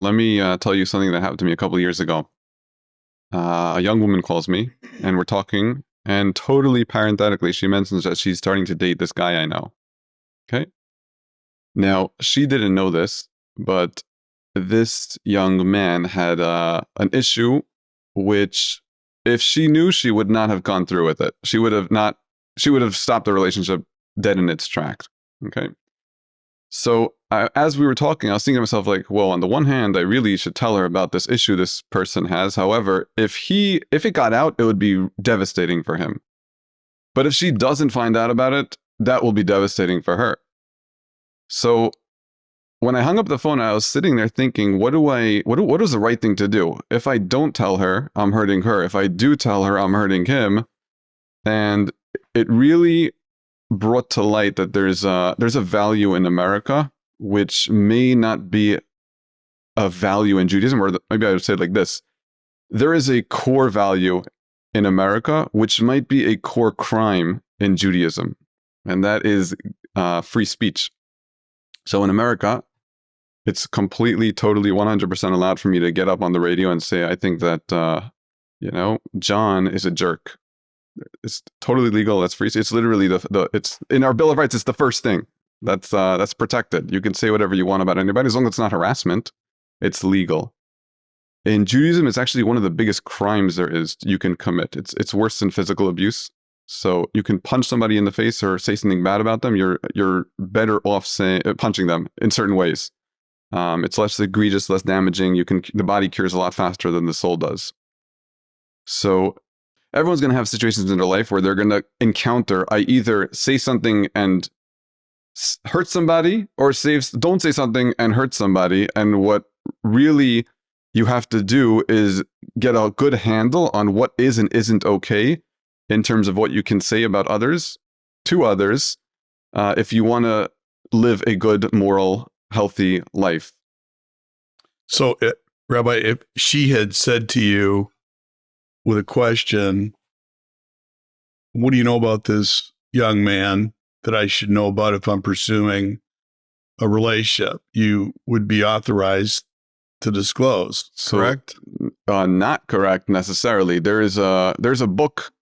Let me tell you something that happened to me a couple of years ago. A young woman calls me, and we're talking, and totally parenthetically, she mentions that she's starting to date this guy I know. Okay? Now, she didn't know this, but this young man had an issue which, if she knew, she would not have gone through with it. She would have stopped the relationship dead in its tracks. Okay? So as we were talking, I was thinking to myself, like, well, on the one hand, I really should tell her about this issue this person has. However, if it got out, it would be devastating for him. But if she doesn't find out about it, that will be devastating for her. So when I hung up the phone, I was sitting there thinking, what is the right thing to do? If I don't tell her, I'm hurting her. If I do tell her, I'm hurting him. And it really brought to light that there's a value in America which may not be a value in Judaism, or maybe I would say it like this: there is a core value in America which might be a core crime in Judaism, and that is free speech. So in America, it's completely, totally, 100% allowed for me to get up on the radio and say, I think that John is a jerk. It's totally legal. That's free. It's literally it's in our Bill of Rights. It's the first thing that's protected. You can say whatever you want about anybody as long as it's not harassment. It's legal. In Judaism, it's actually one of the biggest crimes there is you can commit. It's worse than physical abuse. So you can punch somebody in the face or say something bad about them. You're better off punching them in certain ways. It's less egregious, less damaging. The body cures a lot faster than the soul does. So everyone's going to have situations in their life where they're going to encounter, I either say something and hurt somebody, or don't say something and hurt somebody. And what really you have to do is get a good handle on what is and isn't okay in terms of what you can say about others, to others, if you want to live a good, moral, healthy life. So, Rabbi, if she had said to you with a question, what do you know about this young man that I should know about if I'm pursuing a relationship, you would be authorized to disclose, correct? Not correct necessarily. There's a book,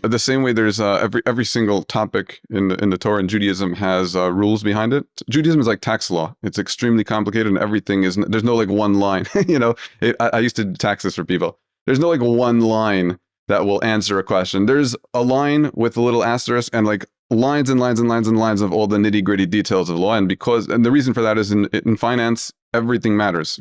the same way there's every single topic in the Torah and Judaism has rules behind it. Judaism is like tax law. It's extremely complicated, and everything is, there's no like one line. I used to do taxes for people. There's no like one line that will answer a question. There's a line with a little asterisk and like lines and lines and lines and lines of all the nitty gritty details of law. And the reason for that is in finance, everything matters,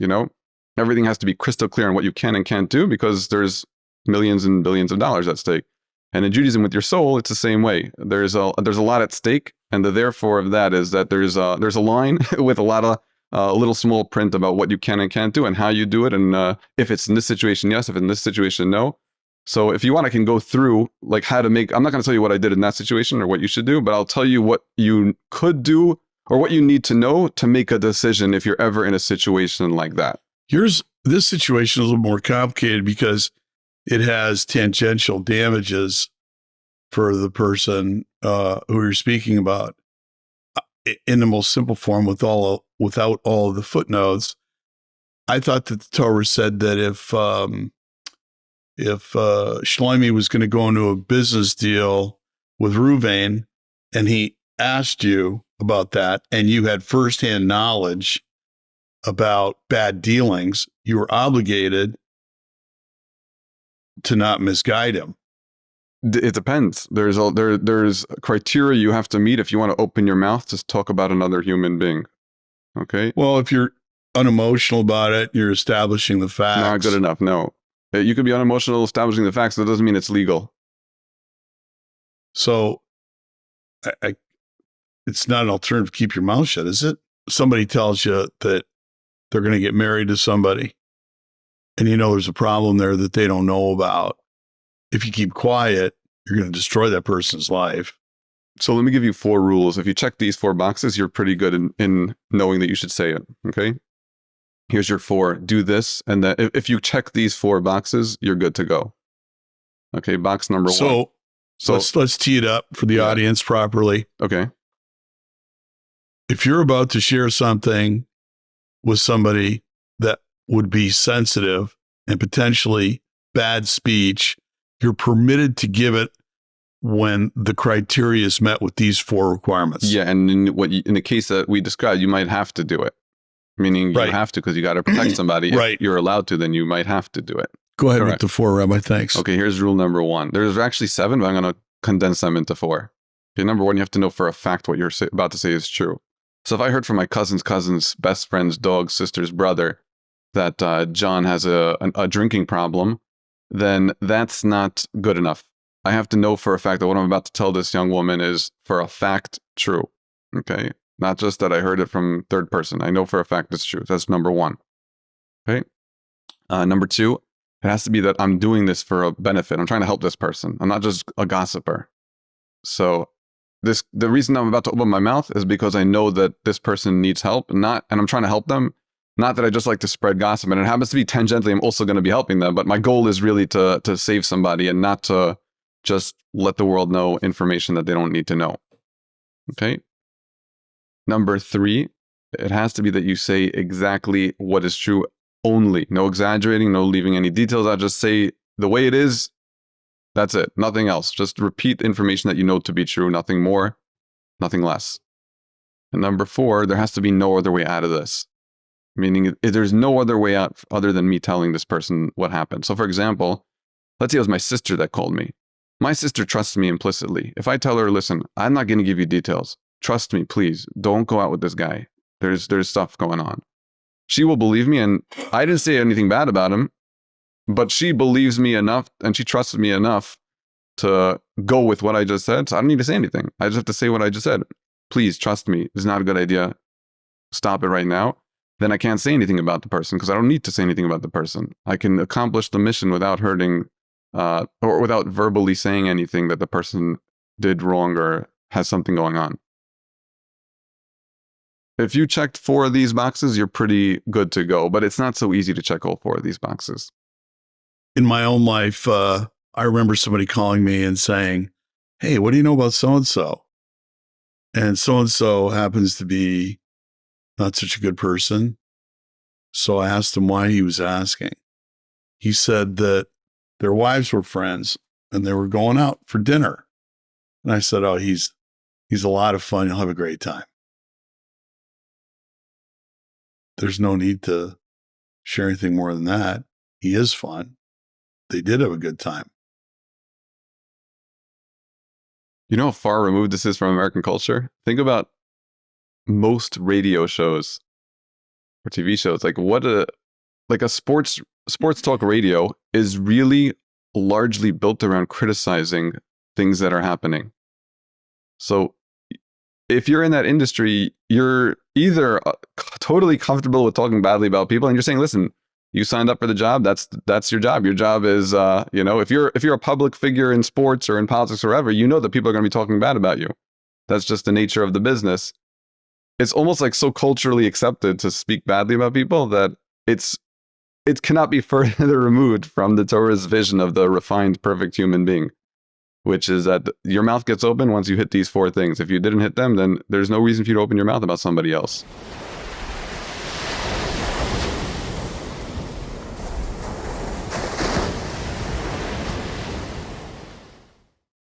Everything has to be crystal clear on what you can and can't do, because there's millions and billions of dollars at stake. And in Judaism, with your soul, it's the same way. There's a lot at stake, and the therefore of that is that there's a line with a lot of little small print about what you can and can't do and how you do it, and if it's in this situation, yes. If in this situation, no. So if you want, I can go through like how to make. I'm not going to tell you what I did in that situation or what you should do, but I'll tell you what you could do or what you need to know to make a decision if you're ever in a situation like that. This situation is a little more complicated because it has tangential damages for the person who you're speaking about. In the most simple form, without all of the footnotes, I thought that the Torah said that if Shlomi was going to go into a business deal with Ruvain and he asked you about that and you had firsthand knowledge about bad dealings, you were obligated to not misguide him. It depends. There's criteria you have to meet if you want to open your mouth to talk about another human being. Okay. Well, if you're unemotional about it, you're establishing the facts. Not good enough. No, you could be unemotional establishing the facts. That doesn't mean it's legal. So, it's not an alternative to keep your mouth shut, is it? Somebody tells you that they're going to get married to somebody, and there's a problem there that they don't know about. If you keep quiet, you're going to destroy that person's life. So let me give you 4 rules. If you check these 4 boxes, you're pretty good in knowing that you should say it. Okay. Here's your 4. Do this, and that. If you check these 4 boxes, you're good to go. Okay. Box number 1. So let's tee it up for the audience properly. Okay. If you're about to share something with somebody that would be sensitive and potentially bad speech, you're permitted to give it when the criteria is met with these 4 requirements. Yeah, and in the case that we described, you might have to do it. Meaning you have to because you got to protect somebody. If you're allowed to, then you might have to do it. Go ahead with the 4, Rabbi. Thanks. Okay, here's rule number 1. There's actually 7, but I'm going to condense them into 4. Okay, number 1, you have to know for a fact what you're about to say is true. So if I heard from my cousin's best friend's dog, sister's brother, that John has a drinking problem, then that's not good enough. I have to know for a fact that what I'm about to tell this young woman is for a fact true. Okay? Not just that I heard it from third person. I know for a fact it's true. That's number 1. Okay? Number 2, it has to be that I'm doing this for a benefit. I'm trying to help this person. I'm not just a gossiper. So the reason I'm about to open my mouth is because I know that this person needs help, and I'm trying to help them. Not that I just like to spread gossip, and it happens to be tangentially I'm also going to be helping them, but my goal is really to save somebody and not to just let the world know information that they don't need to know. Okay? Number 3, it has to be that you say exactly what is true only. No exaggerating, no leaving any details out. Just say the way it is. That's it. Nothing else. Just repeat the information that you know to be true. Nothing more, nothing less. And number 4, there has to be no other way out of this. Meaning there's no other way out other than me telling this person what happened. So for example, let's say it was my sister that called me. My sister trusts me implicitly. If I tell her, listen, I'm not going to give you details. Trust me, please. Don't go out with this guy. There's stuff going on. She will believe me, and I didn't say anything bad about him, but she believes me enough, and she trusts me enough to go with what I just said. So I don't need to say anything. I just have to say what I just said. Please trust me. It's not a good idea. Stop it right now. Then I can't say anything about the person because I don't need to say anything about the person. I can accomplish the mission without hurting or without verbally saying anything that the person did wrong or has something going on. If you checked 4 of these boxes, you're pretty good to go, but it's not so easy to check all 4 of these boxes. In my own life, I remember somebody calling me and saying, hey, what do you know about so-and-so? And so-and-so happens to be not such a good person. So I asked him why he was asking. He said that their wives were friends and they were going out for dinner. And I said, oh, he's a lot of fun. You'll have a great time. There's no need to share anything more than that. He is fun. They did have a good time. You know how far removed this is from American culture? Think about most radio shows or TV shows. Like a sports talk radio is really largely built around criticizing things that are happening. So if you're in that industry, you're either totally comfortable with talking badly about people and you're saying, listen, you signed up for the job. That's your job. Your job is, if you're a public figure in sports or in politics or wherever, you know that people are going to be talking bad about you. That's just the nature of the business. It's almost like so culturally accepted to speak badly about people that it cannot be further removed from the Torah's vision of the refined, perfect human being, which is that your mouth gets open once you hit these 4 things. If you didn't hit them, then there's no reason for you to open your mouth about somebody else.